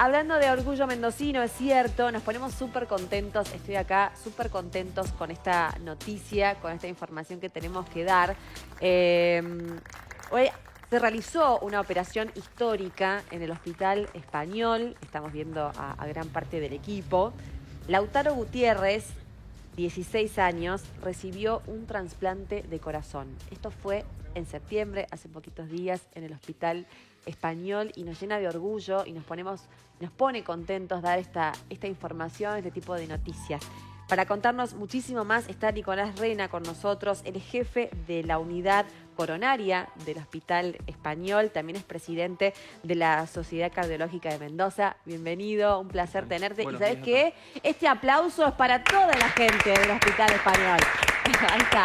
Hablando de orgullo mendocino, es cierto, nos ponemos súper contentos, estoy acá súper contentos con esta noticia, con esta información que tenemos que dar. Hoy se realizó una operación histórica en el Hospital Español, estamos viendo a gran parte del equipo. Lautaro Gutiérrez, 16 años, recibió un trasplante de corazón. Esto fue en septiembre, hace poquitos días, en el Hospital Español, y nos llena de orgullo y nos pone contentos dar esta información, este tipo de noticias. Para contarnos muchísimo más está Nicolás Rena con nosotros, el jefe de la unidad coronaria del Hospital Español, también es presidente de la Sociedad Cardiológica de Mendoza. Bienvenido, un placer tenerte. Y ¿sabés qué? Este aplauso es para toda la gente del Hospital Español. Ahí está.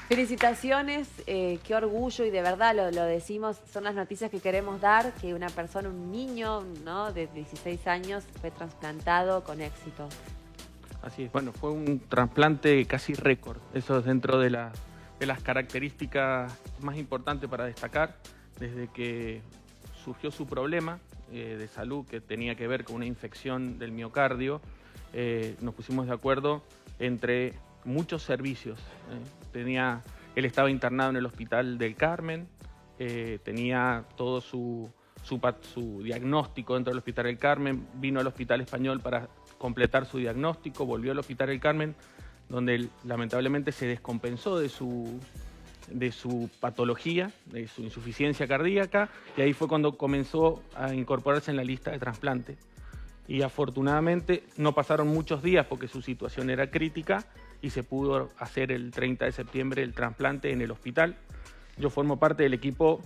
Felicitaciones, qué orgullo, y de verdad lo decimos, son las noticias que queremos dar, que una persona, un niño, ¿no?, de 16 años fue trasplantado con éxito. Así es, bueno, fue un trasplante casi récord, eso es dentro de las características más importantes para destacar, desde que surgió su problema de salud que tenía que ver con una infección del miocardio. Nos pusimos de acuerdo entre muchos servicios. Él estaba internado en el Hospital del Carmen, tenía todo su diagnóstico dentro del Hospital del Carmen, vino al Hospital Español para completar su diagnóstico, volvió al Hospital del Carmen, donde él lamentablemente se descompensó de su patología, de su insuficiencia cardíaca, y ahí fue cuando comenzó a incorporarse en la lista de trasplante. Y afortunadamente no pasaron muchos días porque su situación era crítica y se pudo hacer el 30 de septiembre el trasplante en el hospital. Yo formo parte del equipo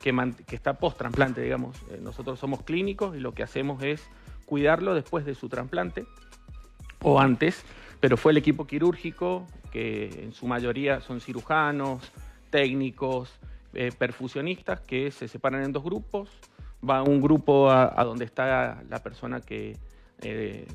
que está post-trasplante, digamos. Nosotros somos clínicos y lo que hacemos es cuidarlo después de su trasplante o antes, pero fue el equipo quirúrgico, que en su mayoría son cirujanos, técnicos, perfusionistas, que se separan en dos grupos. Va un grupo a donde está la persona que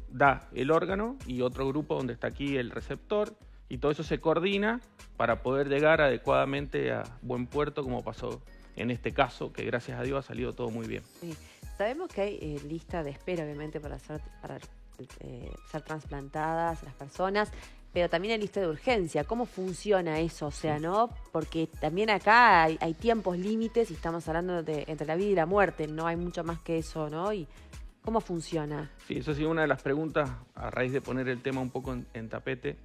da el órgano y otro grupo donde está aquí el receptor, y todo eso se coordina para poder llegar adecuadamente a buen puerto, como pasó en este caso, que gracias a Dios ha salido todo muy bien. Sí. Sabemos que hay lista de espera, obviamente, para ser trasplantadas las personas, pero también hay lista de urgencia. ¿Cómo funciona eso? O sea, ¿no? Porque también acá hay tiempos límites y estamos hablando de entre la vida y la muerte, no hay mucho más que eso, ¿no? Y ¿cómo funciona? Sí, eso ha sido una de las preguntas a raíz de poner el tema un poco en tapete.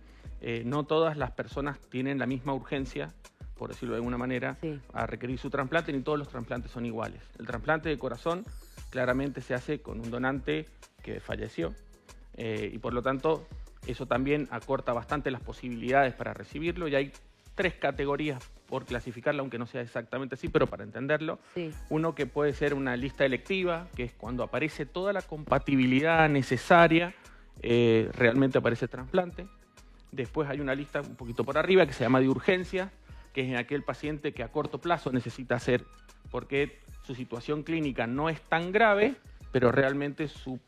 No todas las personas tienen la misma urgencia, por decirlo de alguna manera, sí, a requerir su trasplante, ni todos los trasplantes son iguales. El trasplante de corazón claramente se hace con un donante que falleció, y por lo tanto eso también acorta bastante las posibilidades para recibirlo, y hay 3 categorías por clasificarla, aunque no sea exactamente así, pero para entenderlo. Sí. Uno que puede ser una lista electiva, que es cuando aparece toda la compatibilidad necesaria, realmente aparece el trasplante. Después hay una lista un poquito por arriba que se llama de urgencia, que es en aquel paciente que a corto plazo necesita hacer, porque su situación clínica no es tan grave, pero realmente su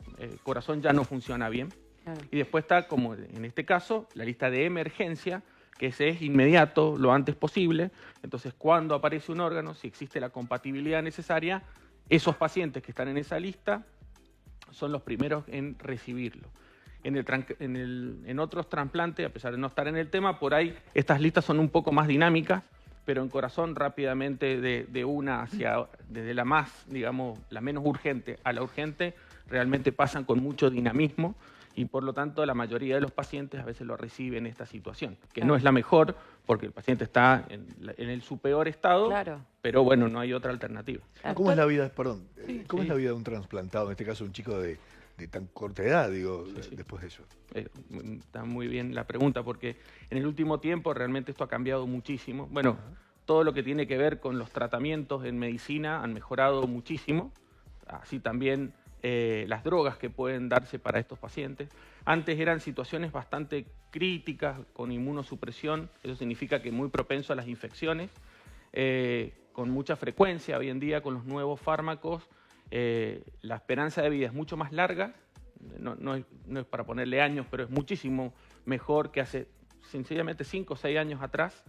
corazón ya no funciona bien. Claro. Y después está, como en este caso, la lista de emergencia, que ese es inmediato, lo antes posible. Entonces, cuando aparece un órgano, si existe la compatibilidad necesaria, esos pacientes que están en esa lista son los primeros en recibirlo. En otros trasplantes, a pesar de no estar en el tema, por ahí estas listas son un poco más dinámicas, pero en corazón rápidamente de una hacia, desde la más, digamos, la menos urgente a la urgente, realmente pasan con mucho dinamismo, y por lo tanto la mayoría de los pacientes a veces lo reciben en esta situación, que no es la mejor porque el paciente está en su peor estado, claro, pero bueno, no hay otra alternativa. ¿Cómo es la vida, cómo es la vida de un trasplantado, en este caso un chico de tan corta edad, digo, sí. Después de eso? Está muy bien la pregunta, porque en el último tiempo realmente esto ha cambiado muchísimo. Bueno, todo lo que tiene que ver con los tratamientos en medicina han mejorado muchísimo, así también las drogas que pueden darse para estos pacientes. Antes eran situaciones bastante críticas, con inmunosupresión, eso significa que muy propenso a las infecciones, con mucha frecuencia. Hoy en día, con los nuevos fármacos, la esperanza de vida es mucho más larga, no es para ponerle años, pero es muchísimo mejor que hace sencillamente 5 o 6 años atrás,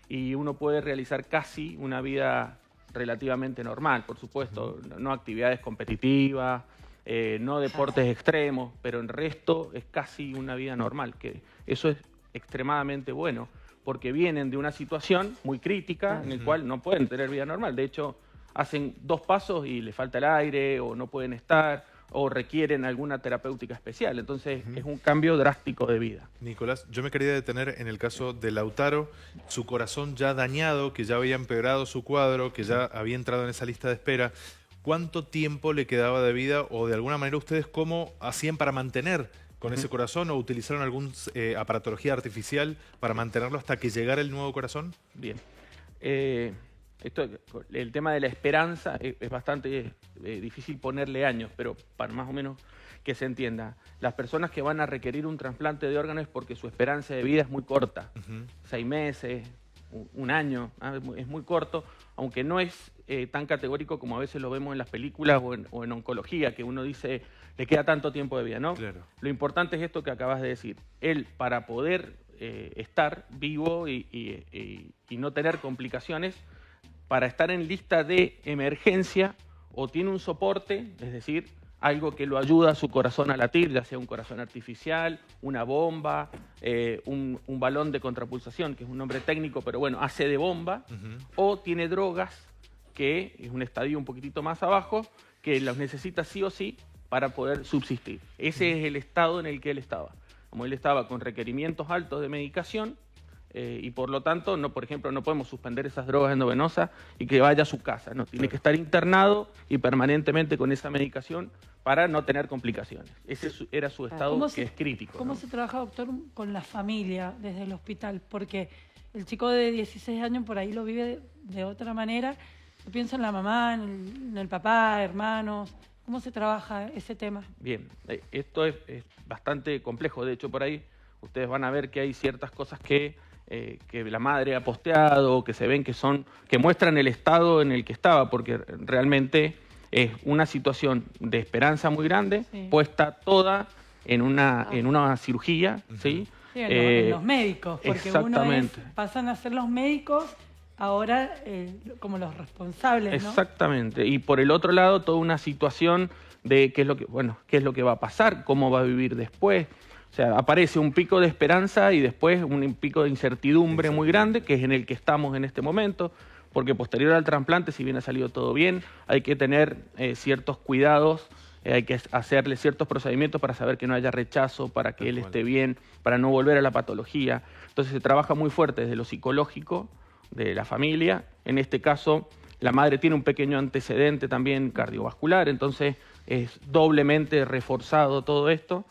y uno puede realizar casi una vida relativamente normal, por supuesto, no actividades competitivas, no deportes extremos, pero en resto es casi una vida normal, que eso es extremadamente bueno, porque vienen de una situación muy crítica en la cual no pueden tener vida normal. De hecho, hacen 2 pasos y les falta el aire, o no pueden estar, o requieren alguna terapéutica especial. Entonces, es un cambio drástico de vida. Nicolás, yo me quería detener en el caso de Lautaro, su corazón ya dañado, que ya había empeorado su cuadro, que ya había entrado en esa lista de espera. ¿Cuánto tiempo le quedaba de vida, o de alguna manera ustedes cómo hacían para mantener con ese corazón, o utilizaron alguna aparatología artificial para mantenerlo hasta que llegara el nuevo corazón? Bien. El tema de la esperanza es bastante difícil ponerle años, pero para más o menos que se entienda, las personas que van a requerir un trasplante de órganos es porque su esperanza de vida es muy corta, 6 meses, 1 año, es muy corto, aunque no es tan categórico como a veces lo vemos en las películas o en oncología, que uno dice, le queda tanto tiempo de vida, ¿no? Claro. Lo importante es esto que acabas de decir. Él, para poder estar vivo y no tener complicaciones, para estar en lista de emergencia, o tiene un soporte, es decir, algo que lo ayuda a su corazón a latir, ya sea un corazón artificial, una bomba, un balón de contrapulsación, que es un nombre técnico, pero bueno, hace de bomba, o tiene drogas, que es un estadio un poquitito más abajo, que los necesita sí o sí para poder subsistir. Ese es el estado en el que él estaba. Como él estaba con requerimientos altos de medicación, y por lo tanto, por ejemplo, no podemos suspender esas drogas endovenosas y que vaya a su casa, ¿no? Tiene que estar internado y permanentemente con esa medicación para no tener complicaciones. Ese era su estado, que es crítico. ¿Cómo se trabaja, doctor, con la familia desde el hospital? Porque el chico de 16 años por ahí lo vive de otra manera. Yo pienso en la mamá, en el papá, hermanos. ¿Cómo se trabaja ese tema? Bien, esto es bastante complejo. De hecho, por ahí ustedes van a ver que hay ciertas cosas que la madre ha posteado, que se ven que muestran el estado en el que estaba, porque realmente es una situación de esperanza muy grande, puesta toda en una cirugía, ¿sí? Sí, en los médicos, porque pasan a ser los médicos ahora como los responsables, ¿no? Exactamente, y por el otro lado toda una situación de qué es lo que va a pasar, cómo va a vivir después. O sea, aparece un pico de esperanza y después un pico de incertidumbre muy grande, que es en el que estamos en este momento, porque posterior al trasplante, si bien ha salido todo bien, hay que tener ciertos cuidados, hay que hacerle ciertos procedimientos para saber que no haya rechazo, para que él esté bien, para no volver a la patología. Entonces se trabaja muy fuerte desde lo psicológico de la familia. En este caso, la madre tiene un pequeño antecedente también cardiovascular, entonces es doblemente reforzado todo esto.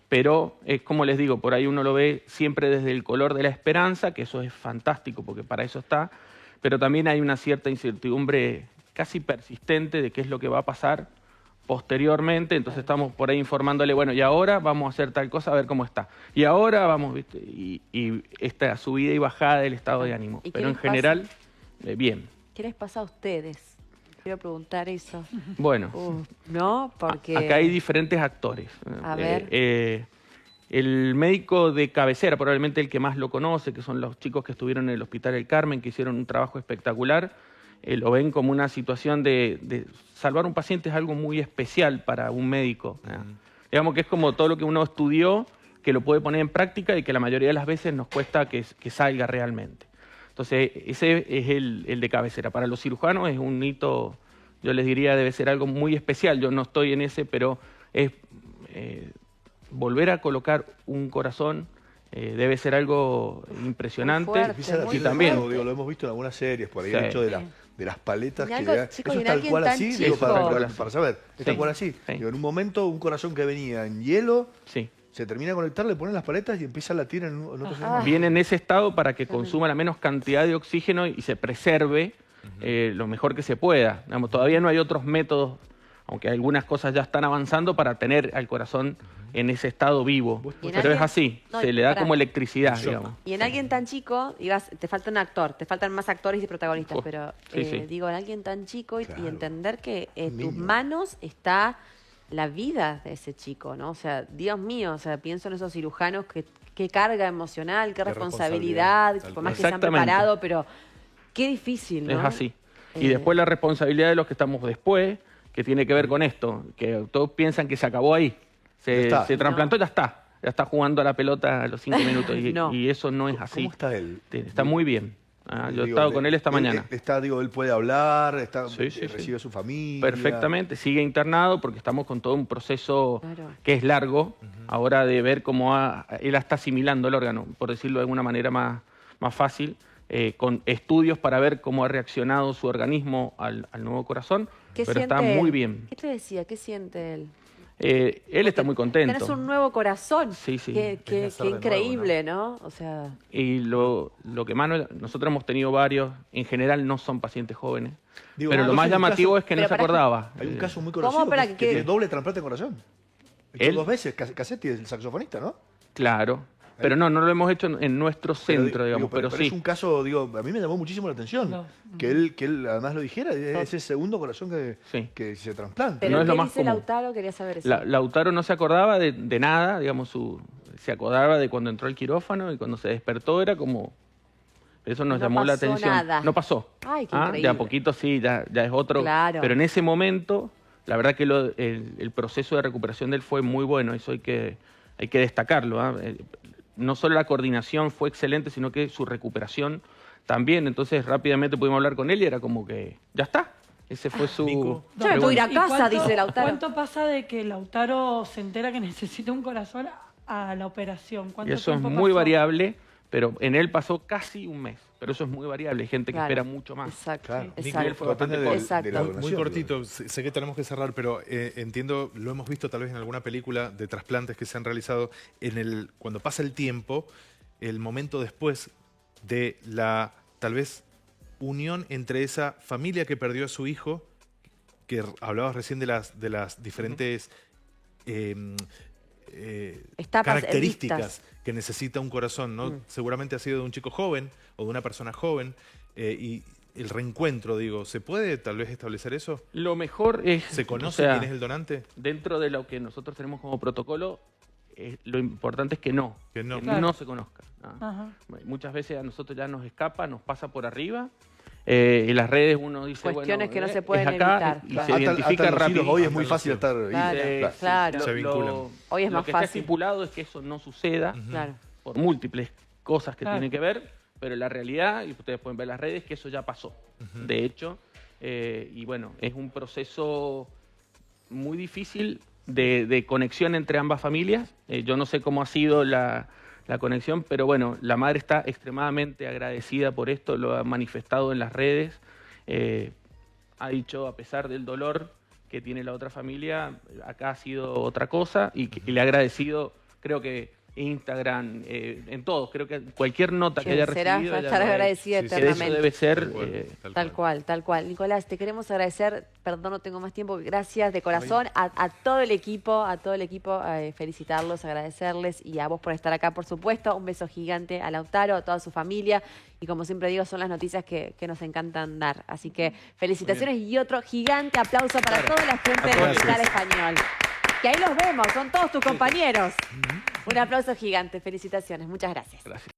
Pero es como les digo, por ahí uno lo ve siempre desde el color de la esperanza, que eso es fantástico porque para eso está, pero también hay una cierta incertidumbre casi persistente de qué es lo que va a pasar posteriormente, entonces estamos por ahí informándole, bueno, y ahora vamos a hacer tal cosa, a ver cómo está. Y ahora vamos, ¿viste? Y esta subida y bajada del estado de ánimo. Pero en general, bien. ¿Qué les pasa a ustedes? Quiero preguntar eso. Bueno, ¿no? Porque acá hay diferentes actores. A ver. El médico de cabecera, probablemente el que más lo conoce, que son los chicos que estuvieron en el Hospital El Carmen, que hicieron un trabajo espectacular, lo ven como una situación de salvar a un paciente, es algo muy especial para un médico. Digamos que es como todo lo que uno estudió, que lo puede poner en práctica y que la mayoría de las veces nos cuesta que salga realmente. Entonces, ese es el de cabecera. Para los cirujanos es un hito, yo les diría, debe ser algo muy especial. Yo no estoy en ese, pero es volver a colocar un corazón debe ser algo impresionante. Y también, digo, lo hemos visto en algunas series, por ahí el hecho de las paletas que le dan. Eso es tal cual así, digo, para saber, es tal cual así. Digo, en un momento, un corazón que venía en hielo, se termina de conectar, le ponen las paletas y empieza a latir en otro segundo. Viene en ese estado para que consuma la menos cantidad de oxígeno y se preserve lo mejor que se pueda. Digamos, todavía no hay otros métodos, aunque algunas cosas ya están avanzando para tener al corazón en ese estado vivo. Pero es así, se le da como electricidad, digamos. Y en alguien tan chico, te falta un actor, te faltan más actores y protagonistas, pero digo, en alguien tan chico y entender que en tus manos está la vida de ese chico, ¿no? O sea, Dios mío, o sea, pienso en esos cirujanos, qué carga emocional, qué responsabilidad, por más que se han preparado, pero qué difícil, ¿no? Es así. Y después la responsabilidad de los que estamos después, que tiene que ver con esto, que todos piensan que se acabó ahí. Se trasplantó, ya está jugando a la pelota a los 5 minutos y eso no es así. ¿Cómo está él? Está muy bien. Yo he estado con él esta mañana. Él puede hablar, recibe a su familia. Perfectamente, sigue internado porque estamos con todo un proceso que es largo, ahora de ver cómo él está asimilando el órgano, por decirlo de alguna manera más fácil, con estudios para ver cómo ha reaccionado su organismo al nuevo corazón, pero está muy bien. ¿Qué te decía? ¿Qué siente él? Él está muy contento. Tenés un nuevo corazón. Sí. Qué increíble, ¿no? O sea... Y lo que más... Nosotros hemos tenido varios, en general no son pacientes jóvenes, pero lo más llamativo es que no se acordaba. Hay un caso muy conocido que tiene doble trasplante de corazón. Él 2 veces, Cassetti, el saxofonista, ¿no? Claro. Pero no lo hemos hecho en nuestro centro, digamos, pero sí. Es un caso, a mí me llamó muchísimo la atención que él además lo dijera, es el segundo corazón que se trasplanta. Pero ¿qué dice Lautaro? Quería saber eso. Lautaro no se acordaba de nada, digamos, se acordaba de cuando entró al quirófano y cuando se despertó era como... Eso nos llamó la atención. Nada. No pasó. Ay, qué increíble. De a poquito sí, ya es otro. Claro. Pero en ese momento, la verdad que el proceso de recuperación de él fue muy bueno, eso hay que destacarlo. No solo la coordinación fue excelente, sino que su recuperación también. Entonces rápidamente pudimos hablar con él y era como que ya está. Ese fue su... Yo me puedo ir a casa, dice Lautaro. ¿Cuánto pasa de que Lautaro se entera que necesita un corazón a la operación? Y eso es muy variable, pero en él pasó casi un mes. Pero eso es muy variable, hay gente que espera mucho más. Exacto. Claro. Exacto. Fue bastante Muy cortito, sé que tenemos que cerrar, pero entiendo, lo hemos visto tal vez en alguna película de trasplantes que se han realizado, cuando pasa el tiempo, el momento después de la, tal vez, unión entre esa familia que perdió a su hijo, que hablabas recién de las diferentes características que necesita un corazón, ¿no? Seguramente ha sido de un chico joven o de una persona joven y el reencuentro, digo, ¿se puede tal vez establecer eso? Lo mejor es... ¿Se conoce quién es el donante? Dentro de lo que nosotros tenemos como protocolo, lo importante es que no se conozca. Muchas veces a nosotros ya nos escapa, nos pasa por arriba. En las redes uno dice, cuestiones que no se pueden evitar. Y se identifica rápido. Hoy es muy fácil estar ahí. Claro. Se vinculan. Hoy es más lo que fácil. está estipulado es que eso no suceda por múltiples cosas que tienen que ver, pero la realidad, y ustedes pueden ver las redes, que eso ya pasó. De hecho, y bueno, es un proceso muy difícil de conexión entre ambas familias. Yo no sé cómo ha sido la conexión, pero bueno, la madre está extremadamente agradecida por esto, lo ha manifestado en las redes, ha dicho, a pesar del dolor que tiene la otra familia, acá ha sido otra cosa y le ha agradecido, creo que Instagram, en todos, creo que cualquier nota que haya recibido... Va a estar agradecida eternamente. Eso debe ser... Tal cual. Nicolás, te queremos agradecer, perdón, no tengo más tiempo, gracias de corazón a todo el equipo, felicitarlos, agradecerles y a vos por estar acá, por supuesto. Un beso gigante a Lautaro, a toda su familia y como siempre digo, son las noticias que nos encantan dar. Así que felicitaciones y otro gigante aplauso para toda la gente del Hospital Español. Que ahí los vemos, son todos tus compañeros. Un aplauso gigante, felicitaciones, muchas gracias.